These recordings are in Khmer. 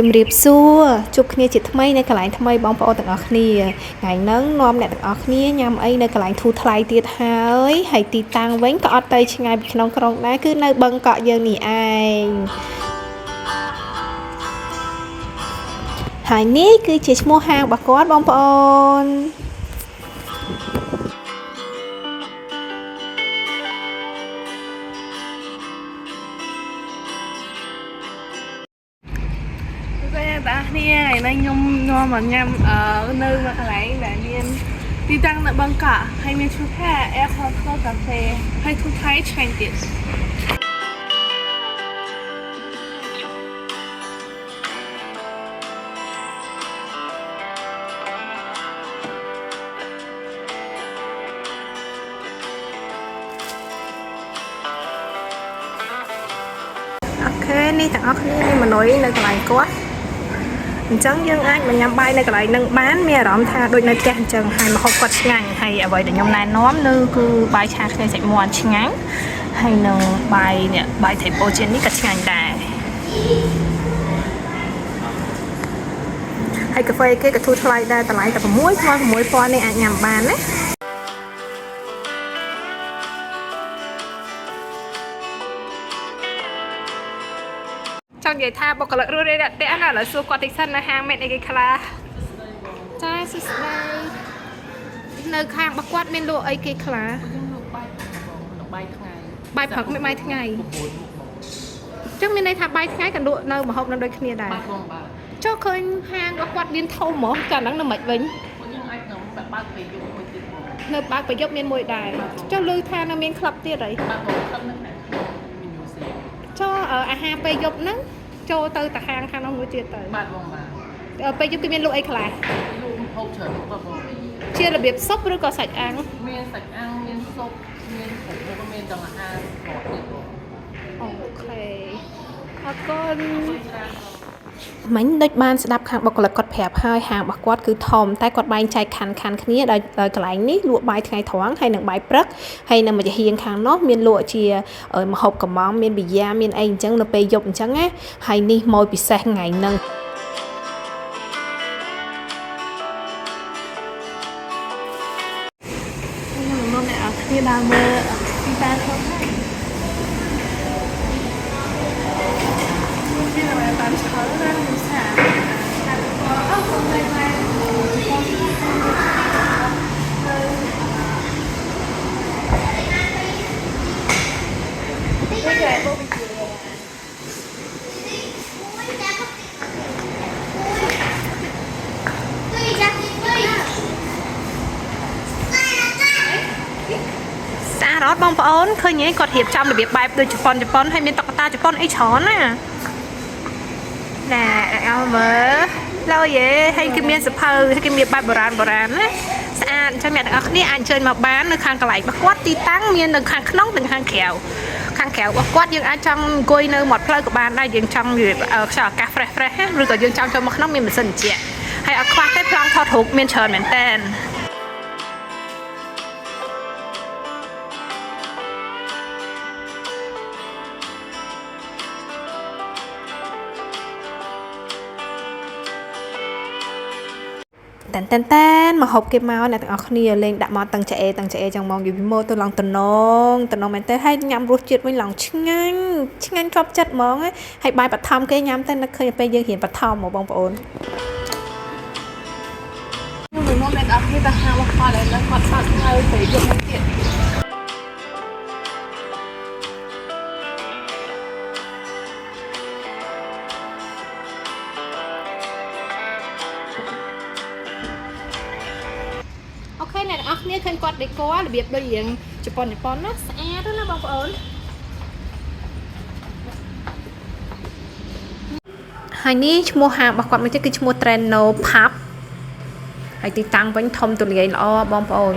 ជំរាបសួរជួបគ្នាជាថ្មីនៅកន្លែងថ្មីបងប្អូនទាំងអស់គ្នាថ្ងៃហ្នឹងនាំអ្នកទាំងអស់គ្នាញ៉ាំអីនៅកន្លែងធូរថ្លៃទៀតហើយទីតាំងវិញក៏អត់ទៅឆ្ងាយពីក្នុងក្រុងដែរគឺនៅបឹងកក់យើងនេះឯងហើយនេះគឺជាឈ្មោះហាងរបស់គាត់បងប្អូនតានេះថ្ងៃនេះខ្ញុំនាំមកញ៉ាំនៅកន្លែងដែលមានទីតាំងនៅបឹងកក់ហើយមានឈ្មោះថា Air Hotel Cafe ហើយធូរថ្លៃឆ្ងាញ់ទៀតអូខេនេះទាំងអស់គ្នាមានមនុស្សនៅកន្លែងគាត់អញ្ចឹងយើងអាចមកញ៉ាំបាយនៅកន្លែងនឹងបានមានអារម្មណ៍ថាដូចនៅផ្ទះអញ្ចឹងហើយម្ហូបគាត់ឆ្ងាញ់ហើយអ្វីដែលខ្ញុំណែនាំនៅគឺបាយឆាខ្ញីសាច់មាន់ឆ្ងាញ់ហើយនឹងបាយត្រីពោជៀននេះក៏ឆ្ងាញ់ដែរហើយកាហ្វេគេក៏ធូរថ្លៃដែរតម្លៃតែ6,000នេះអាចញ៉ាំបានណាចង់និយាយថាបុគ្គលិករស់រាយរាក់ទាក់ណាឥឡូវសួរគាត់តិចសិននៅហាងមានអីគេខ្លះចាសួស្ដីនៅខាងរបស់គាត់មានលក់អីគេខ្លះខ្ញុំលក់បាយថ្ងៃបាយព្រឹកមានបាយថ្ងៃចឹងមានន័យថាបាយថ្ងៃក៏លក់នៅម្ហូបនៅដូចគ្នាដែរចុះឃើញហាងរបស់គាត់មានធំហ្មងចាហ្នឹងនៅមិនវិញខ្ញុំអាចនឹងបើកពេលយប់មួយទៀតនៅបើកពេលយប់មានមួយដែរចុះឮថានៅមានក្លឹបទៀតអីបើកក្លឹបហ្នឹងមានយូស៊ីចុះអាហារពេលយប់ហ្នឹងចូលទៅតាហាងខាងនោះមួយទៀតទៅបាទបងបាទពេលយប់គឺមានលក់អីខ្លះលក់ហូបច្រើនបងជារបៀបស៊ុបឬក៏សាច់អាំងមានសាច់អាំងមានស៊ុបមានผงក៏មានទាំងអាហារប្រទៀតបងអូខេអរគុណមិញដូចបានស្ដាប់ខាងបុគ្គលិកគាត់ប្រាប់ហើយហាងរបស់គាត់គឺធំតែគាត់បែងចែកខណ្ឌគ្នាដោយកន្លែងនេះលក់បាយថ្ងៃត្រង់ហើយនិងបាយព្រឹកហើយនៅមួយហៀងខាងនោះមានលក់ជាម្ហូបកំងមានប៊ីយ៉ាមានអីអញ្ចឹងនៅពេលយប់អញ្ចឹងណាហើយនេះម៉ូយពិសេសថ្ងៃហ្នឹងខ្ញុំអ្នកគ្នាដើរមើលទីតាំងខ្លួនហ្នឹងតាមឆ្លើយណាមិនសាអូខ្ញុំមិនបានស្អាតអត់បងប្អូនឃើញទេគាត់រៀបចំរបៀបបែបដូចជប៉ុនហើយមានតុក្កតាជប៉ុនអីច្រើនណាណែអើមើលឡូយេហើយគឺមានសភៅគេមានបែបបុរាណណាស្អាតអញ្ចឹងអ្នកទាំងអស់គ្នាអាចអញ្ជើញមកបាននៅខាងកន្លែងរបស់គាត់ទីតាំងមាននៅខាងក្នុងនិងខាងក្រៅរបស់គាត់យើងអាចចង់អង្គុយនៅមាត់ផ្លូវក៏បានដែរយើងចង់ខ្យល់អាកាស fresh ឬក៏យើងចង់ចូលមកក្នុងមានម៉ាស៊ីនត្រជាក់ហើយអត់ខ្វះទេប្លង់ថតរូបមានច្រើនមែនតើតែនមកហូបគេមកអ្នកទាំងអស់គ្នាលេងដាក់មកតឹងចែចឹងមកយូរពីម៉ូទៅឡងតំណងមែនតើហើយញ៉ាំរសជាតិវិញឡងឆ្ងាញ់ជាប់ចិត្តហ្មងហើយបាយបឋមគេញ៉ាំតែនឹកឃើញពេលយើងរៀនបឋមមកបងប្អូនខ្ញុំនឹងអ្នកអត់គ្នាទៅហាងរបស់គាត់ហើយគាត់បាត់ហើយពេលយប់នេះទៀតអូខេអ្នកទាំងអស់គ្នាឃើញគាត់ដេករបៀបដូចរៀងជប៉ុនណាស្អាតណាបងប្អូនហើយនេះឈ្មោះហាងរបស់គាត់មួយទៀតគឺឈ្មោះ Treno Pub ហើយទីតាំងវិញធំទូលាយល្អបងប្អូន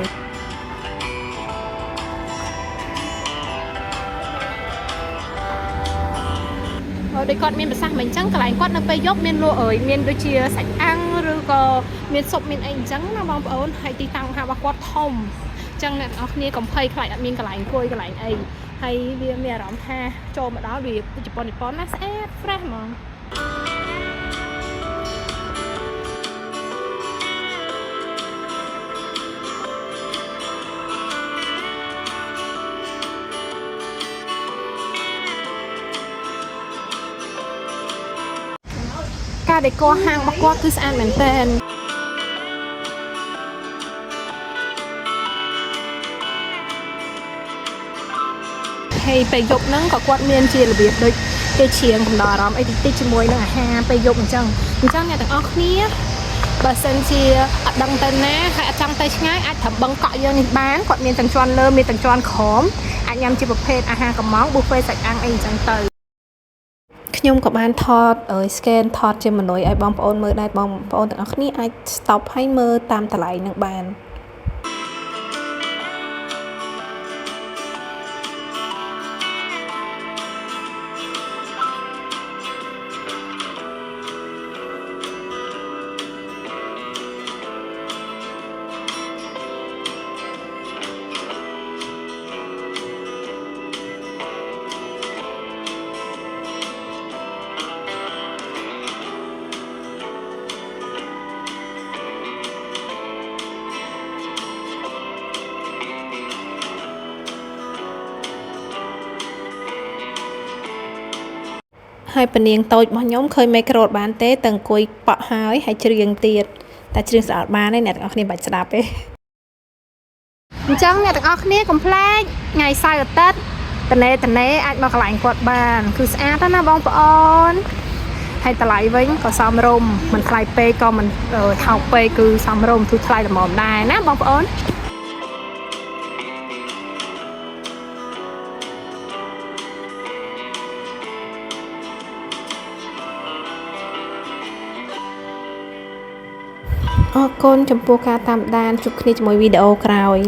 ដូចគាត់មានប្រសាសន៍មិនអញ្ចឹងកន្លែងគាត់នៅពេលយប់មានលក់មានដូចជាសាច់អាំងឬក៏មានស៊ុបមានអីអញ្ចឹងណាបងប្អូនហើយទីតាំងរបស់គាត់ធំអញ្ចឹងអ្នកនរគ្នាកុំភ័យខ្លាចអត់មានកន្លែងអង្គុយកន្លែងអីហើយវាមានអារម្មណ៍ថាចូលមកដល់វាជប៉ុនណាស្អាត fresh ហ្មង ការដេកហាងរបស់គាត់គឺស្អាតមែនទែនហើយពេលយប់ហ្នឹងក៏គាត់មានជារបៀបដូចគេឈៀងកំដរអារម្មណ៍អីតិចៗជាមួយនឹងអាហារពេលយប់អញ្ចឹងអ្នកទាំងអស់គ្នាបើសិនជាអត់ដឹងទៅណាហើយអត់ចង់ទៅឆ្ងាយអាចត្រូវបឹងកក់យើងនេះបានគាត់មានទាំងជាន់លើមានទាំងជាន់ក្រោមអាចញ៉ាំជាប្រភេទអាហារកំងប៊ូហ្វេសាច់អាំងអីអញ្ចឹងទៅខ្ញុំក៏បានថតscan ថតជាមនុស្សឲ្យបងប្អូនមើលដែរបងប្អូនទាំងអស់គ្នាអាច stop ឲ្យមើលតាមតម្លៃនឹងបានហើយពនាងតូចរបស់ខ្ញុំឃើញមេក្រូតបានទេទៅអង្គុយប៉ក់ហើយច្រៀងទៀតតែច្រៀងស្អាតបានទេអ្នកទាំងអស់គ្នាបាច់ស្ដាប់ទេអញ្ចឹងអ្នកទាំងអស់គ្នាកុំភ្លេចថ្ងៃសៅរ៍អាទិត្យតនេអាចមកកន្លែងគាត់បានគឺស្អាតណាបងប្អូនហើយតម្លៃវិញក៏សមរម្យមិនថ្លៃពេកក៏មិនថោកពេកគឺសមរម្យទូថ្លៃល្មមដែរណាបងប្អូនអរគុណចំពោះការតាមដានជួបគ្នាជាមួយវីដេអូក្រោយ